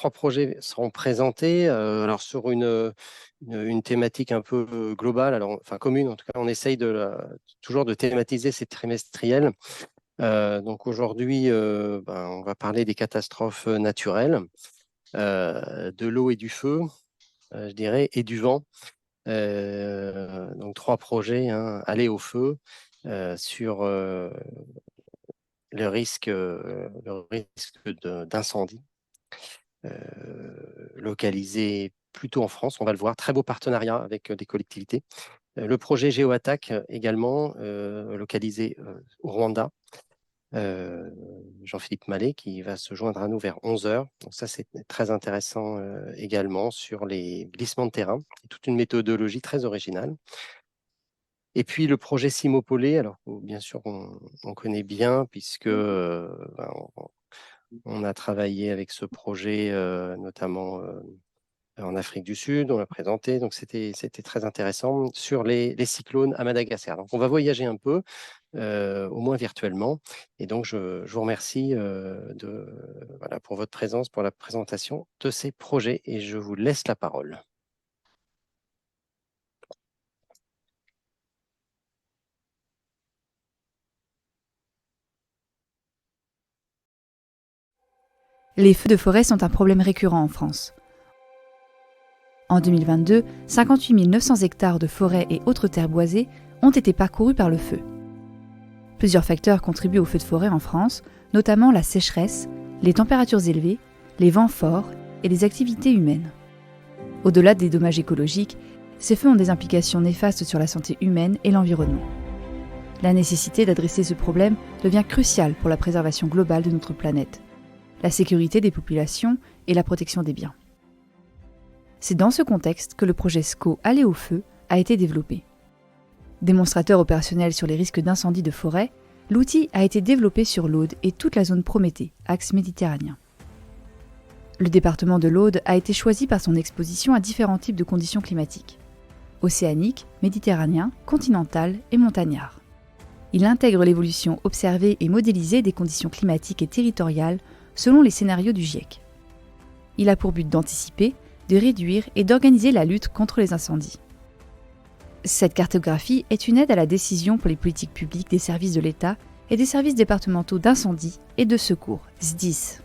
trois projets seront présentés. Alors sur une thématique un peu globale, alors, enfin commune en tout cas, on essaye toujours de thématiser ces trimestriels. Donc aujourd'hui, on va parler des catastrophes naturelles, de l'eau et du feu, je dirais, et du vent. Donc trois projets, hein, aller au feu sur le risque d'incendie localisé plutôt en France. On va le voir. Très beau partenariat avec des collectivités. Le projet GeoAttack également, localisé au Rwanda. Jean-Philippe Mallet qui va se joindre à nous vers 11 heures. Donc ça, c'est très intéressant également sur les glissements de terrain. Et toute une méthodologie très originale. Et puis le projet Simopolé, alors bien sûr, on connaît bien puisque on a travaillé avec ce projet notamment en Afrique du Sud, on l'a présenté, donc c'était très intéressant sur les cyclones à Madagascar. Donc on va voyager un peu, au moins virtuellement, et donc je vous remercie voilà, pour votre présence, pour la présentation de ces projets, et je vous laisse la parole. Les feux de forêt sont un problème récurrent en France. En 2022, 58 900 hectares de forêts et autres terres boisées ont été parcourus par le feu. Plusieurs facteurs contribuent aux feux de forêt en France, notamment la sécheresse, les températures élevées, les vents forts et les activités humaines. Au-delà des dommages écologiques, ces feux ont des implications néfastes sur la santé humaine et l'environnement. La nécessité d'adresser ce problème devient cruciale pour la préservation globale de notre planète, la sécurité des populations et la protection des biens. C'est dans ce contexte que le projet SCO Aller au feu a été développé. Démonstrateur opérationnel sur les risques d'incendie de forêt, l'outil a été développé sur l'Aude et toute la zone Prométhée, axe méditerranéen. Le département de l'Aude a été choisi par son exposition à différents types de conditions climatiques: océanique, méditerranéen, continental et montagnard. Il intègre l'évolution observée et modélisée des conditions climatiques et territoriales selon les scénarios du GIEC. Il a pour but d'anticiper, de réduire et d'organiser la lutte contre les incendies. Cette cartographie est une aide à la décision pour les politiques publiques des services de l'État et des services départementaux d'incendie et de secours, SDIS.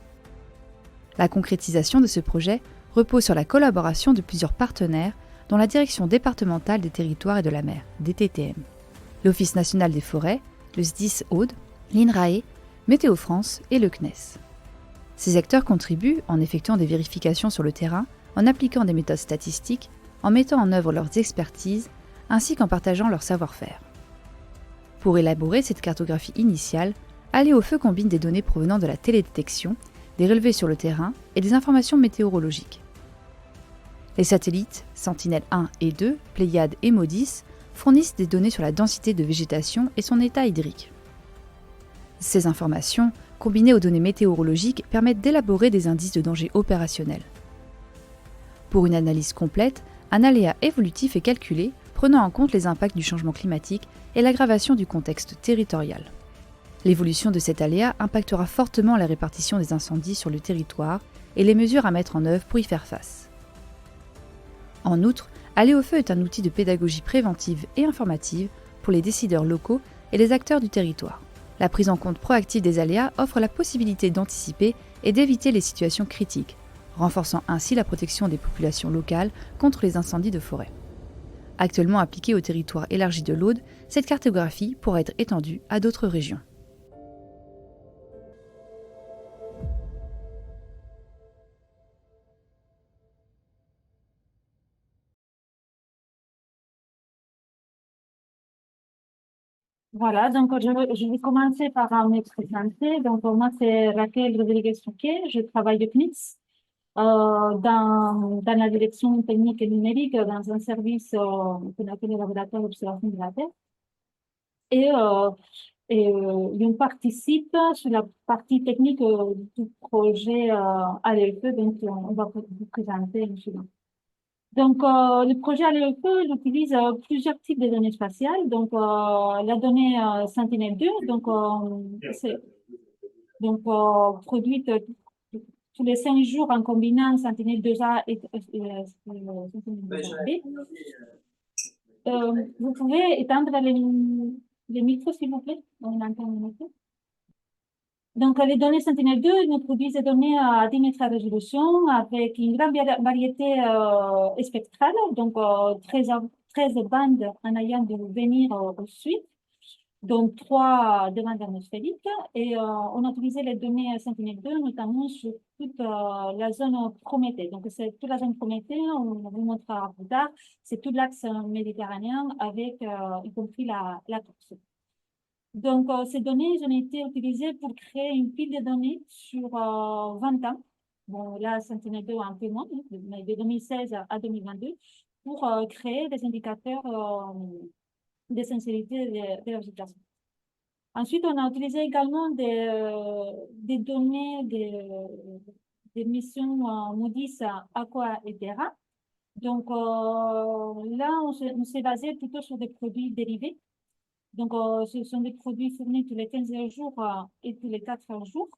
La concrétisation de ce projet repose sur la collaboration de plusieurs partenaires dont la Direction départementale des territoires et de la mer, DTTM, l'Office national des forêts, le SDIS Aude, l'INRAE, Météo France et le CNES. Ces acteurs contribuent en effectuant des vérifications sur le terrain, en appliquant des méthodes statistiques, en mettant en œuvre leurs expertises, ainsi qu'en partageant leur savoir-faire. Pour élaborer cette cartographie initiale, Aller au feu combine des données provenant de la télédétection, des relevés sur le terrain et des informations météorologiques. Les satellites Sentinelle-1 et 2, Pléiades et MODIS fournissent des données sur la densité de végétation et son état hydrique. Ces informations, combinées aux données météorologiques, permettent d'élaborer des indices de danger opérationnel. Pour une analyse complète, un aléa évolutif est calculé, prenant en compte les impacts du changement climatique et l'aggravation du contexte territorial. L'évolution de cet aléa impactera fortement la répartition des incendies sur le territoire et les mesures à mettre en œuvre pour y faire face. En outre, Aller au feu est un outil de pédagogie préventive et informative pour les décideurs locaux et les acteurs du territoire. La prise en compte proactive des aléas offre la possibilité d'anticiper et d'éviter les situations critiques, renforçant ainsi la protection des populations locales contre les incendies de forêt. Actuellement appliquée au territoire élargi de l'Aude, cette cartographie pourra être étendue à d'autres régions. Voilà, donc je vais commencer par me présenter. Donc, moi, c'est Raquel Rodriguez-Souquet, je travaille au CNIS dans la direction technique et numérique, dans un service qu'on appelle le laboratoire d'observation de la Terre. Et, on participe sur la partie technique du projet ALFE, donc on va vous présenter un suivant. Donc, le projet ALFE il utilise plusieurs types de données spatiales. Donc, la donnée Sentinel-2, donc, produite tous les 5 jours en combinant Sentinel-2A et Sentinel-2A-B. Vous pouvez éteindre les micros, s'il vous plaît? On entend les micros. Donc, les données Sentinel-2 nous produisent des données à 10 mètres de résolution avec une grande variété spectrale, donc 13 bandes en ayant de venir au sud, donc 3 de bandes atmosphériques. Et on a utilisé les données Sentinel-2 notamment sur toute la zone Prométhée. Donc, c'est toute la zone Prométhée, on vous montrera plus tard, c'est tout l'axe méditerranéen avec y compris la Corse. Donc, ces données ont été utilisées pour créer une pile de données sur 20 ans. Bon, là, Sentinel-2 un peu moins, mais de 2016 à 2022, pour créer des indicateurs de sincérité de la végétation. Ensuite, on a utilisé également des données des missions Moody's, Aqua et Terra. Donc, là, on s'est basé plutôt sur des produits dérivés. Donc, ce sont des produits fournis tous les 15 jours et tous les 4 jours.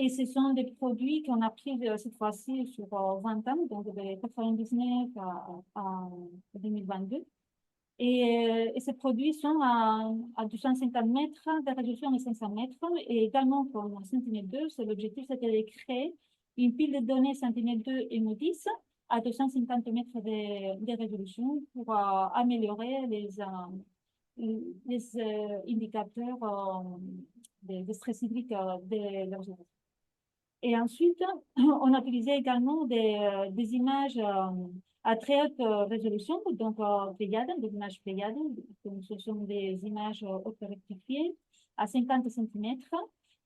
Et ce sont des produits qu'on a pris cette fois-ci sur 20 ans, donc de 1999 à 2022. Et ces produits sont à 250 mètres de résolution et 500 mètres. Et également pour Sentinel-2, l'objectif c'était de créer une pile de données Sentinel-2 et Moody's à 250 mètres de résolution pour améliorer les indicateurs de stress hydrique de l'observation. Et ensuite, on a utilisé également des images à très haute résolution, donc Pléiade, des images Pléiade. Donc, ce sont des images auto-rectifiées à 50 cm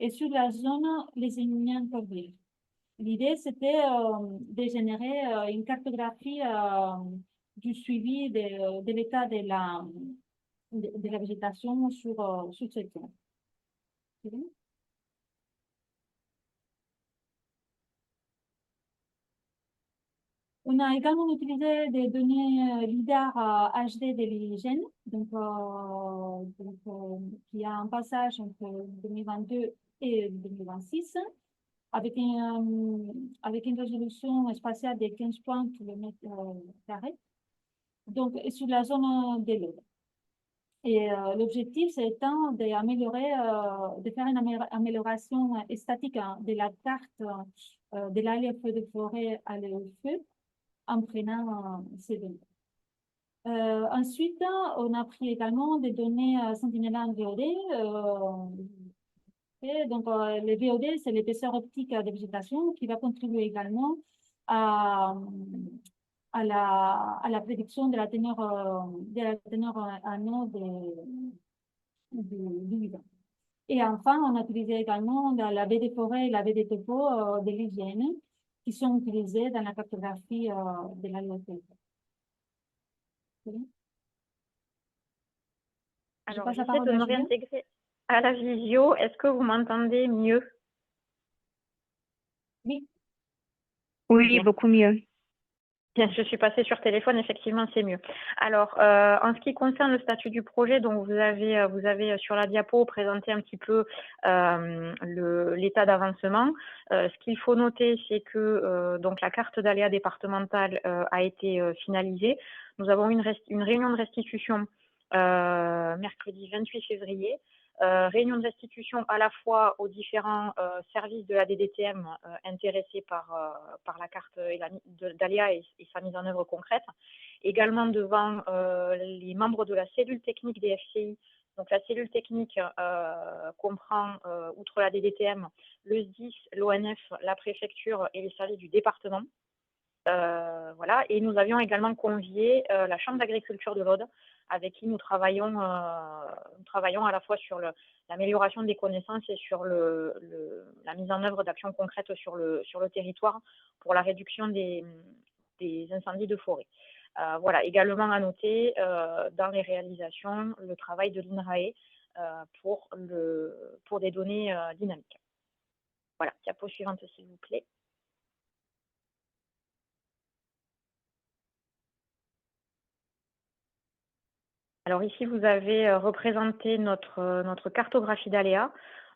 et sur la zone les éoliennes cordières. L'idée, c'était de générer une cartographie du suivi de l'état de la végétation sur cette zone. On a également utilisé des données LIDAR HD de l'hygiène, donc, qui a un passage entre 2022 et 2026, avec une résolution spatiale de 15 points km². Donc, sur la zone de l'eau. Et l'objectif, c'est d'améliorer, de faire une amélioration statique de la carte de l'alerte feu de forêt à l'EFE en prenant ces données. Ensuite, on a pris également des données Sentinel-1 VOD. Donc, les VOD, c'est l'épaisseur optique de végétation qui va contribuer également à la prédiction de la teneur en eau du vivant. Et enfin, on a utilisé également la baie des forêts et la baie des topos de l'hygiène qui sont utilisées dans la cartographie de la localité. Alors, j'essaie de me réintégrer à la visio. Est-ce que vous m'entendez mieux? Oui. Oui, beaucoup mieux. Je suis passée sur téléphone, effectivement, c'est mieux. Alors, en ce qui concerne le statut du projet, donc vous avez sur la diapo présenté un petit peu l'état d'avancement. Ce qu'il faut noter, c'est que donc la carte d'aléa départementale a été finalisée. Nous avons une réunion de restitution mercredi 28 février. Réunion de restitution à la fois aux différents services de la DDTM intéressés par la carte d'ALEA et sa mise en œuvre concrète, également devant les membres de la cellule technique des FCI. Donc la cellule technique comprend, outre la DDTM, le SDIS, l'ONF, la préfecture et les services du département. Voilà. Et nous avions également convié la Chambre d'agriculture de l'Aude, avec qui nous travaillons à la fois sur l'amélioration des connaissances et sur la mise en œuvre d'actions concrètes sur le territoire pour la réduction des incendies de forêt. Voilà, également à noter dans les réalisations le travail de l'INRAE pour des données dynamiques. Voilà, diapo suivante s'il vous plaît. Alors ici, vous avez représenté notre cartographie d'aléas.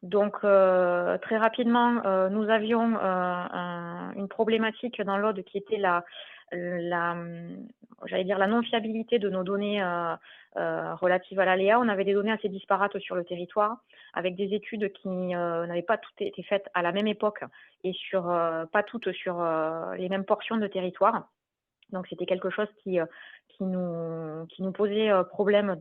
Donc, très rapidement, nous avions une problématique dans l'Aude qui était j'allais dire la non-fiabilité de nos données relatives à l'aléa. On avait des données assez disparates sur le territoire, avec des études qui n'avaient pas toutes été faites à la même époque et pas toutes sur les mêmes portions de territoire. Donc, c'était quelque chose qui nous posait problème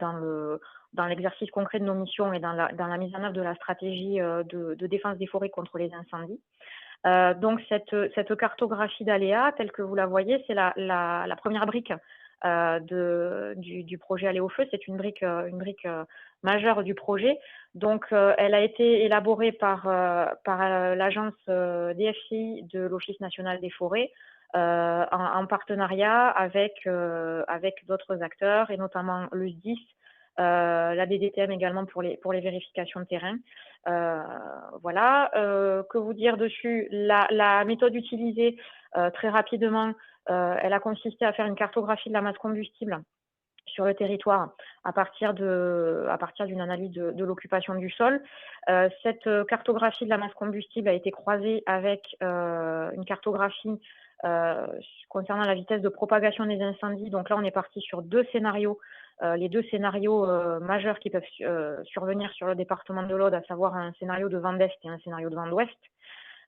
dans l'exercice concret de nos missions et dans la mise en œuvre de la stratégie de défense des forêts contre les incendies. Donc, cette cartographie d'aléas, telle que vous la voyez, c'est la première brique du projet Aller au feu. C'est une brique majeure du projet. Donc, elle a été élaborée par l'agence DFCI de l'Office national des forêts, en partenariat avec d'autres acteurs, et notamment le SDIS, la DDTM également pour les vérifications de terrain. Voilà. Que vous dire dessus? La méthode utilisée, très rapidement, elle a consisté à faire une cartographie de la masse combustible sur le territoire à partir d'une analyse de l'occupation du sol. Cette cartographie de la masse combustible a été croisée avec une cartographie concernant la vitesse de propagation des incendies. Donc là, on est parti sur deux scénarios, les deux scénarios majeurs qui peuvent survenir sur le département de l'Aude, à savoir un scénario de vent d'est et un scénario de vent d'ouest.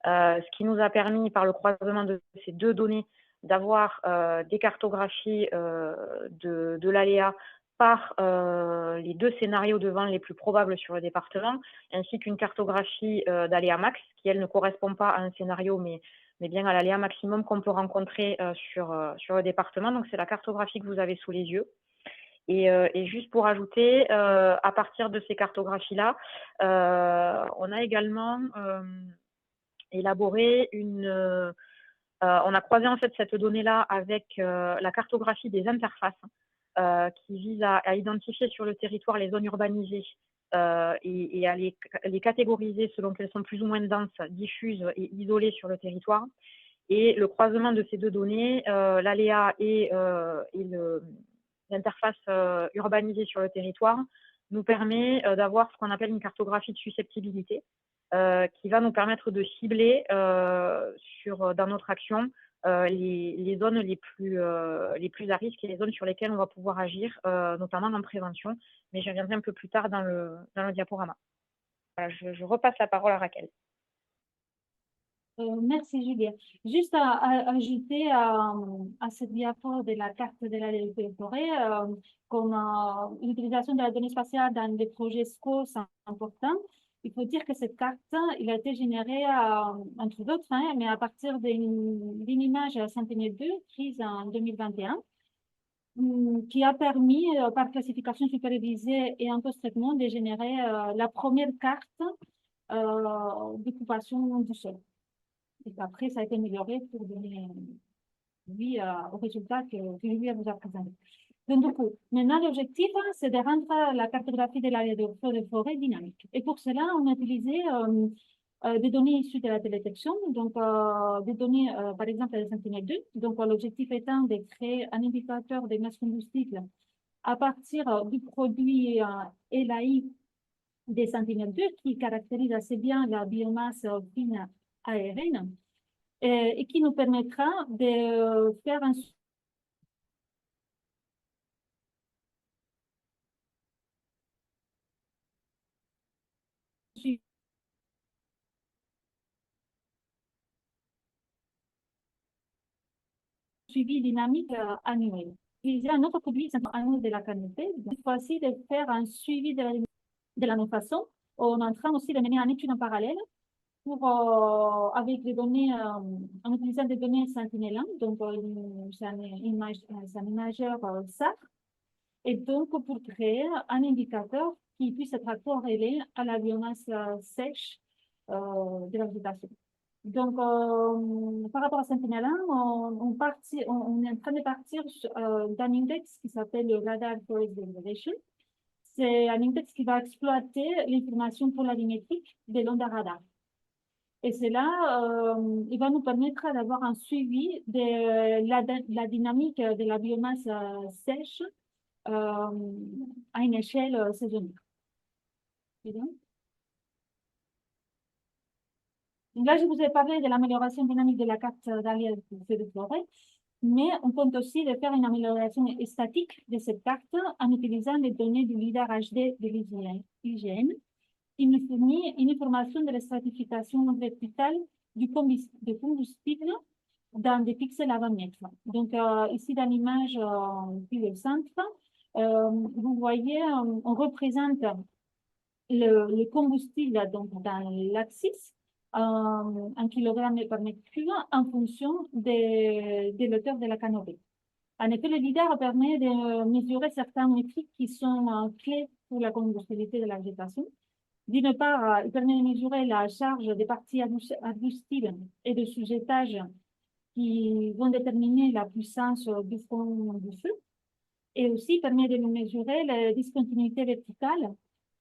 Ce qui nous a permis, par le croisement de ces deux données, d'avoir des cartographies de l'aléa par les deux scénarios de vent les plus probables sur le département, ainsi qu'une cartographie d'aléa max, qui, elle, ne correspond pas à un scénario, mais bien à l'aléa maximum qu'on peut rencontrer sur le département. Donc, c'est la cartographie que vous avez sous les yeux. Et juste pour ajouter, à partir de ces cartographies-là, on a également élaboré on a croisé en fait cette donnée-là avec la cartographie des interfaces, qui vise à identifier sur le territoire les zones urbanisées et à les catégoriser selon qu'elles sont plus ou moins denses, diffuses et isolées sur le territoire. Et le croisement de ces deux données, l'aléa et l'interface urbanisée sur le territoire, nous permet d'avoir ce qu'on appelle une cartographie de susceptibilité, qui va nous permettre de cibler dans notre action les zones les plus à risque et les zones sur lesquelles on va pouvoir agir, notamment en prévention. Mais j'y reviendrai un peu plus tard dans le diaporama. Voilà, je repasse la parole à Raquel. Merci Julia. Juste à ajouter à cette diapo de la carte de la forêt, comme l'utilisation de la donnée spatiale dans les projets SCO, c'est important. Il faut dire que cette carte, il a été générée, entre d'autres, mais à partir d'une image Sentinel-2 prise en 2021, qui a permis, par classification supervisée et en post-traitement, de générer la première carte d'occupation du sol. Et après, ça a été amélioré pour donner au résultat que lui vous a présenté. Donc, du coup, maintenant, l'objectif, c'est de rendre la cartographie de l'area de feu de forêt dynamique. Et pour cela, on a utilisé des données issues de la télédétection, donc des données, par exemple, des Sentinel-2. Donc, l'objectif étant de créer un indicateur des masses combustibles à partir du produit LAI des Sentinel-2 qui caractérise assez bien la biomasse fine aérienne et qui nous permettra de faire un suivi dynamique annuel. Il y a un autre produit annuel de la canopée. Cette fois-ci, de faire un suivi de la même façon. On est en train aussi de mener une étude en parallèle avec des données, en utilisant des données Sentinel-1, donc c'est un imageur SAR, et donc pour créer un indicateur qui puisse être corrélé à la biomasse sèche de la végétation. Donc, par rapport à Sentinel-1, on est en train de partir d'un index qui s'appelle le Radar Forest Degradation. C'est un index qui va exploiter l'information polarimétrique de l'onde radar. Et cela, il va nous permettre d'avoir un suivi de la dynamique de la biomasse sèche à une échelle saisonnière. Donc là, je vous ai parlé de l'amélioration dynamique de la carte d'alliés de feux de forêt, mais on compte aussi de faire une amélioration statique de cette carte en utilisant les données du lidar HD de l'IGN. Il nous fournit une information de la stratification verticale du combustible dans des pixels à 20 mètres. Donc, ici, dans l'image puis le centre, vous voyez, on représente le combustible donc, dans l'axis en kilogrammes par mètre cube en fonction de l'auteur de la canopée. En effet, le lidar permet de mesurer certains métriques qui sont clés pour la combustibilité de la végétation. D'une part, il permet de mesurer la charge des parties arbustives et de sujétage qui vont déterminer la puissance du front du feu. Et aussi permet de mesurer les discontinuités verticales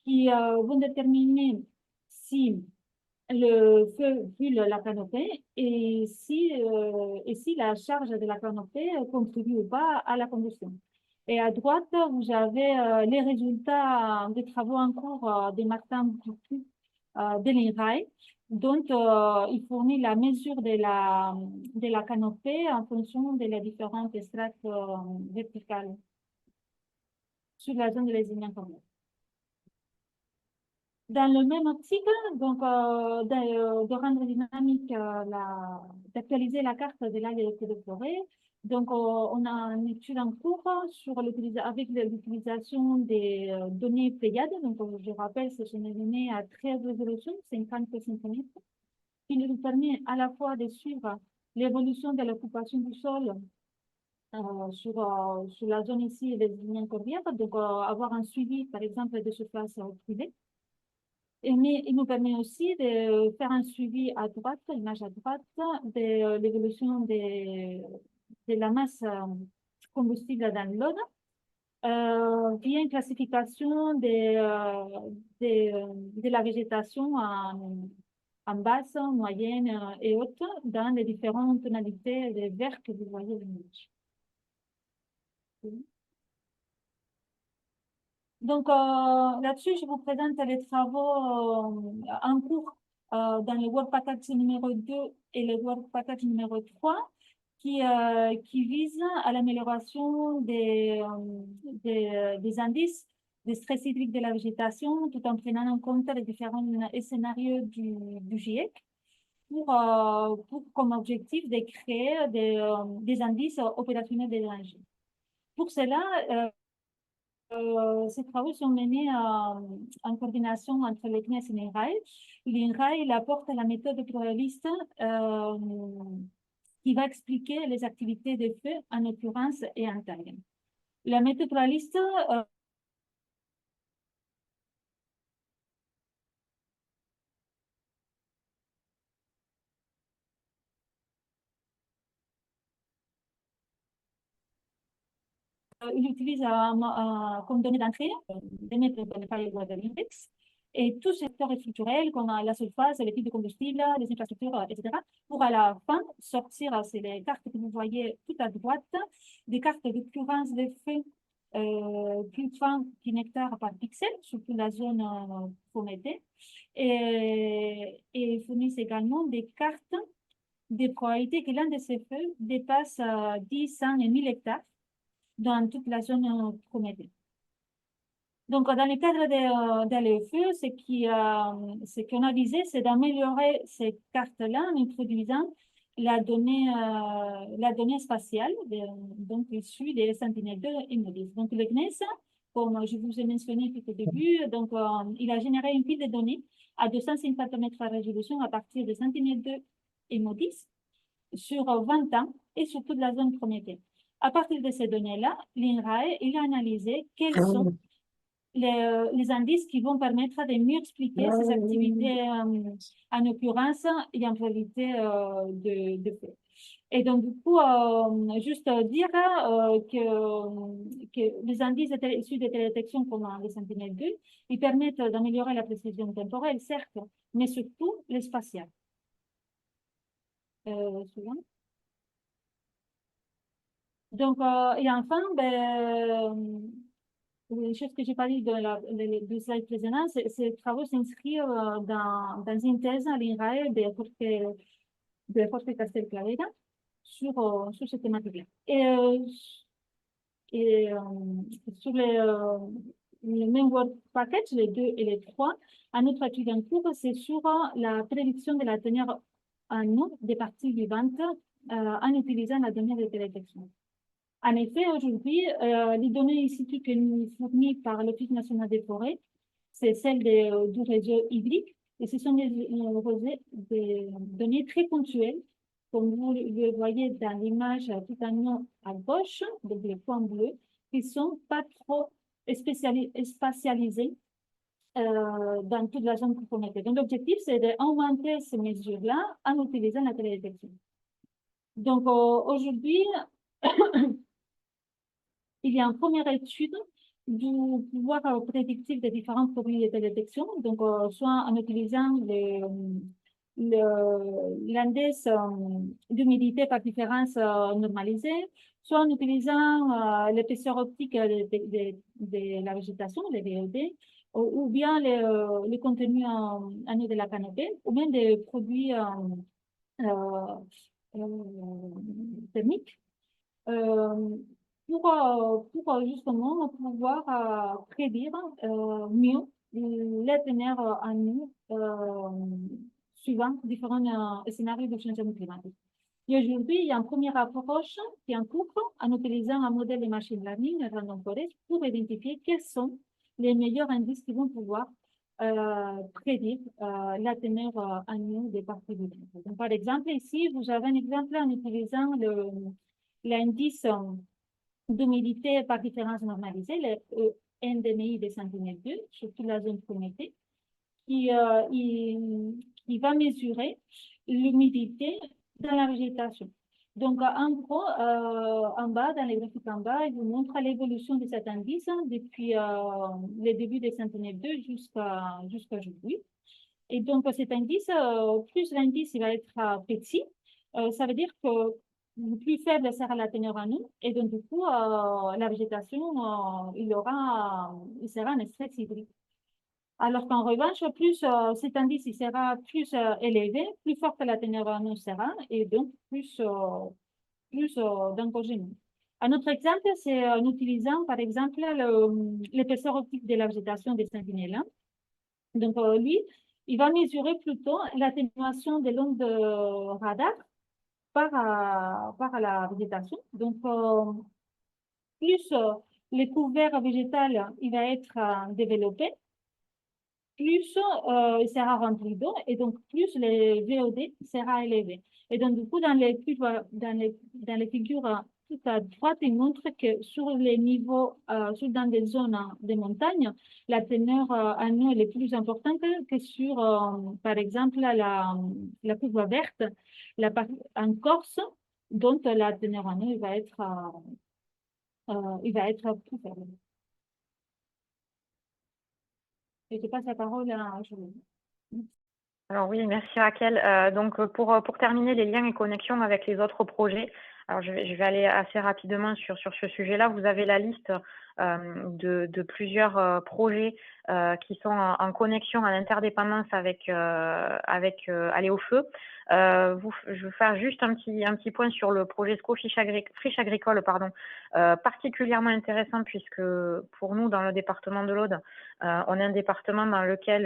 qui vont déterminer si le feu brûle la canopée et si la charge de la canopée contribue ou pas à la combustion. Et à droite, vous avez les résultats des travaux en cours de Martin Bucu de l'INRAE, dont il fournit la mesure de la canopée en fonction de les différentes strates verticales sur la zone de lézignan commun. Dans le même optique, donc, de rendre dynamique, d'actualiser la carte de l'algue de forêt, donc, on a une étude en cours avec l'utilisation des données Pléiades. Donc, je rappelle, ce sont des données à très haute résolution, 50 cm, qui nous permet à la fois de suivre l'évolution de l'occupation du sol sur la zone ici des lignes corbières, donc avoir un suivi, par exemple, des surfaces privées. Mais il nous permet aussi de faire un suivi à droite, image à droite, de l'évolution de la masse combustible dans l'eau, via une classification de la végétation en basse, moyenne et haute dans les différentes tonalités de vert que vous voyez dans l'image. Donc, là-dessus, je vous présente les travaux en cours dans le Work Package numéro 2 et le Work Package numéro 3 qui visent à l'amélioration des indices de stress hydrique de la végétation tout en prenant en compte les différents scénarios du GIEC pour comme objectif de créer des indices opérationnels d'énergie. Pour cela, ces travaux sont menés en coordination entre le CNES et l'INRAE. L'INRAE il apporte la méthode pluraliste qui va expliquer les activités de feu en occurrence et en taille. La méthode pluraliste il utilise comme données d'entrée des méthodes de Fireweather Index et tout secteur structurel comme la surface, les types de combustible, les infrastructures, etc. pour à la fin sortir, c'est les cartes que vous voyez tout à droite, des cartes d'occurrence de feu plus fin qu'une hectare par pixel, surtout la zone Prométhée. Et ils fournissent également des cartes des probabilités que l'un de ces feux dépasse 10, 100 et 1000 hectares dans toute la zone Prométhée. Donc, dans le cadre de l'EFE, ce qu'on a visé, c'est d'améliorer ces cartes-là en introduisant la donnée spatiale, donc issue des Sentinel-2 et MODIS. Donc, le CNES, comme je vous ai mentionné tout au début, donc, il a généré une pile de données à 250 mètres de résolution à partir de Sentinel-2 et MODIS sur 20 ans et sur toute la zone Prométhée. À partir de ces données-là, l'INRAE il a analysé quels sont les indices qui vont permettre de mieux expliquer ces activités en occurrence et en réalité de feu. Et donc, du coup, juste dire que les indices issus de télédétection comme les Sentinel-2, ils permettent d'améliorer la précision temporelle, certes, mais surtout les spatiales. Suivant. Donc, et enfin, les choses que j'ai parlé du slide précédent, ces travaux s'inscrivent dans une thèse à l'INRAE de Jorge Castelclavera sur cette thématique-là. Et sur le même work package, les 2 et les 3, un autre étude en cours, c'est sur la prédiction de la teneur en eau des parties vivantes en utilisant la donnée de télédétection. En effet, aujourd'hui, les données ici que nous fournies par l'Office national des forêts, c'est celle du réseau hydrique, et ce sont des données très ponctuelles, comme vous le voyez dans l'image tout en haut à gauche, donc les points bleus, qui ne sont pas trop spatialisés dans toute la zone compromettée. Donc, l'objectif, c'est d'augmenter ces mesures-là en utilisant la télédétection. Donc, aujourd'hui, il y a une première étude du pouvoir prédictif des différents produits de télédétection, donc soit en utilisant l'indice d'humidité par différence normalisée, soit en utilisant l'épaisseur optique de la végétation, les VOD, ou bien le contenu en eau de la canopée, ou même des produits thermiques. Pour justement pouvoir prédire mieux les teneurs en eau suivant différents scénarios de changement climatique. Et aujourd'hui, il y a une première approche qui est en cours en utilisant un modèle de machine learning, random forest, pour identifier quels sont les meilleurs indices qui vont pouvoir prédire la teneur en eau des parties vivantes. Donc, par exemple, ici, vous avez un exemple en utilisant l'indice d'humidité par différence normalisée, le NDMI des Sentinelle-2, sur toute la zone prométhée, qui va mesurer l'humidité dans la végétation. Donc, en gros, en bas, dans les graphiques en bas, il vous montre l'évolution de cet indice depuis le début des Sentinelle-2 jusqu'à aujourd'hui. Et donc, cet indice, plus l'indice va être petit, ça veut dire que plus faible sera la teneur en eau, et donc du coup, la végétation, il sera en stress hydrique. Alors qu'en revanche, plus cet indice il sera plus élevé, plus forte la teneur en eau sera, et donc plus d'engorgement. Un autre exemple, c'est en utilisant, par exemple, l'épaisseur optique de la végétation des sentinelles. Donc, lui, il va mesurer plutôt l'atténuation de l'onde de radar par la végétation. Donc, plus le couvert végétal il va être développé, plus il sera rempli d'eau et donc plus le VOD sera élevé. Et donc, du coup, dans les figures tout à droite, il montre que sur les niveaux, dans des zones de montagne, la teneur en eau est plus importante que sur, par exemple, la courbe verte, en Corse, dont la teneur en eau va être plus faible. Et je passe la parole à Julie. Alors oui, merci Raquel. Donc pour terminer les liens et connexions avec les autres projets, alors je vais aller assez rapidement sur ce sujet-là. Vous avez la liste de plusieurs projets qui sont en connexion, en interdépendance avec Aller au feu. Je vais faire juste un petit point sur le projet SCO Friche agricole, particulièrement intéressant puisque pour nous, dans le département de l'Aude, on est un département dans lequel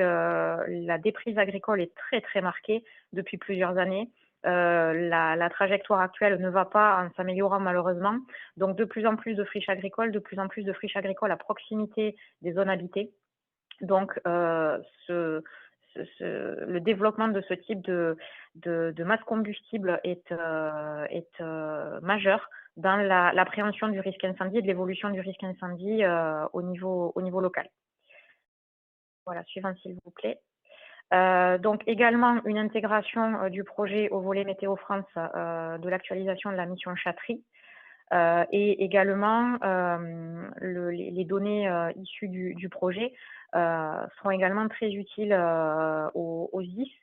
la déprise agricole est très très marquée depuis plusieurs années. La trajectoire actuelle ne va pas en s'améliorant malheureusement. Donc de plus en plus de friches agricoles, de plus en plus de friches agricoles à proximité des zones habitées. Donc le développement de ce type de masse combustible est majeur dans l'appréhension du risque incendie et de l'évolution du risque incendie au niveau local. Voilà, suivant s'il vous plaît. Donc également une intégration du projet au volet Météo France de l'actualisation de la mission Chatry et également les données issues du projet seront également très utiles aux SDIS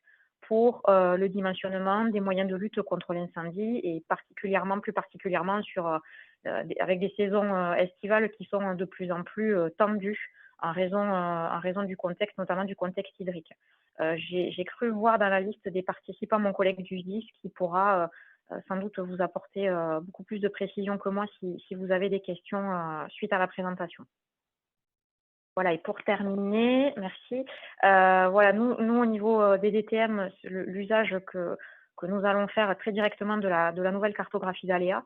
pour le dimensionnement des moyens de lutte contre l'incendie et plus particulièrement sur avec des saisons estivales qui sont de plus en plus tendues en raison du contexte, notamment du contexte hydrique. J'ai cru voir dans la liste des participants mon collègue du SDIS qui pourra sans doute vous apporter beaucoup plus de précision que moi si vous avez des questions suite à la présentation. Voilà, et pour terminer, merci. Voilà, nous au niveau des DTM, l'usage que nous allons faire très directement de la nouvelle cartographie d'aléas.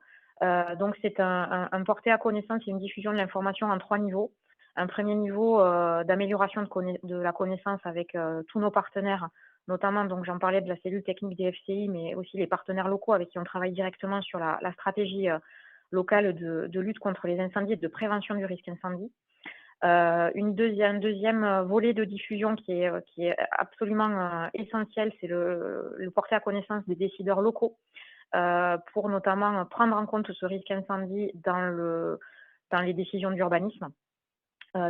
Donc, c'est un porté à connaissance et une diffusion de l'information en 3 niveaux. Un premier niveau d'amélioration de la connaissance avec tous nos partenaires, notamment, donc j'en parlais de la cellule technique des FCI, mais aussi les partenaires locaux avec qui on travaille directement sur la stratégie locale de lutte contre les incendies et de prévention du risque incendie. Un deuxième volet de diffusion qui est absolument essentiel, c'est le porter à connaissance des décideurs locaux pour notamment prendre en compte ce risque incendie dans les décisions d'urbanisme.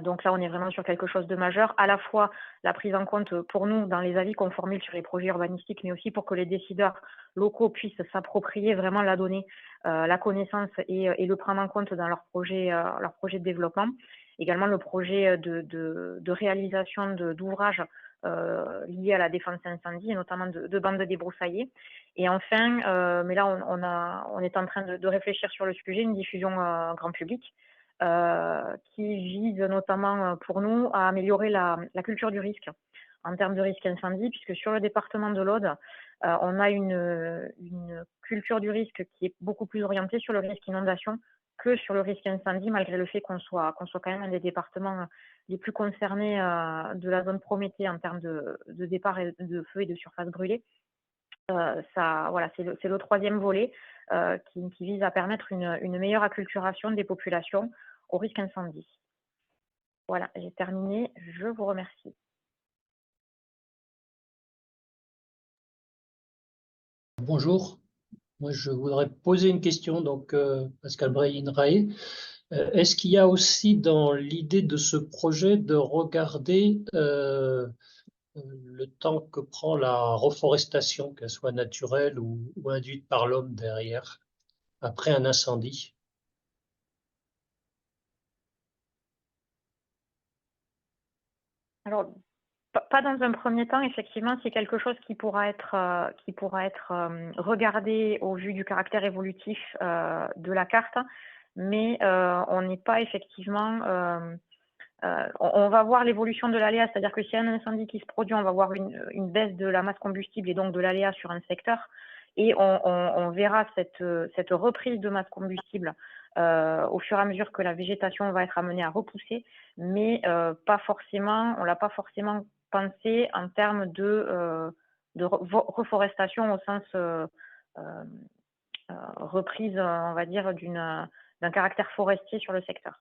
Donc là, on est vraiment sur quelque chose de majeur, à la fois la prise en compte pour nous dans les avis qu'on formule sur les projets urbanistiques, mais aussi pour que les décideurs locaux puissent s'approprier vraiment la donnée, la connaissance et le prendre en compte dans leur projet de développement. Également le projet de réalisation d'ouvrages liés à la défense incendie et notamment de bandes débroussaillées. Et enfin, mais là on est en train de réfléchir sur le sujet, une diffusion grand public qui vise notamment pour nous à améliorer la culture du risque en termes de risque incendie, puisque sur le département de l'Aude, on a une culture du risque qui est beaucoup plus orientée sur le risque inondation que sur le risque incendie, malgré le fait qu'on soit quand même un des départements les plus concernés de la zone Prométhée en termes de départ de feu et de surface brûlée. Voilà, c'est le troisième volet qui vise à permettre une meilleure acculturation des populations au risque incendie. Voilà, j'ai terminé. Je vous remercie. Bonjour. Moi, je voudrais poser une question, donc Pascal Breilhin-Raé. Est-ce qu'il y a aussi dans l'idée de ce projet de regarder le temps que prend la reforestation, qu'elle soit naturelle ou induite par l'homme derrière, après un incendie? Alors, pas dans un premier temps, effectivement, c'est quelque chose qui pourra être regardé au vu du caractère évolutif de la carte, mais on n'est pas effectivement... on va voir l'évolution de l'aléa, c'est-à-dire que s'il y a un incendie qui se produit, on va voir une baisse de la masse combustible et donc de l'aléa sur un secteur, et on verra cette reprise de masse combustible au fur et à mesure que la végétation va être amenée à repousser, mais pas forcément, on l'a pas forcément pensé en termes de reforestation au sens reprise, on va dire, d'un caractère forestier sur le secteur.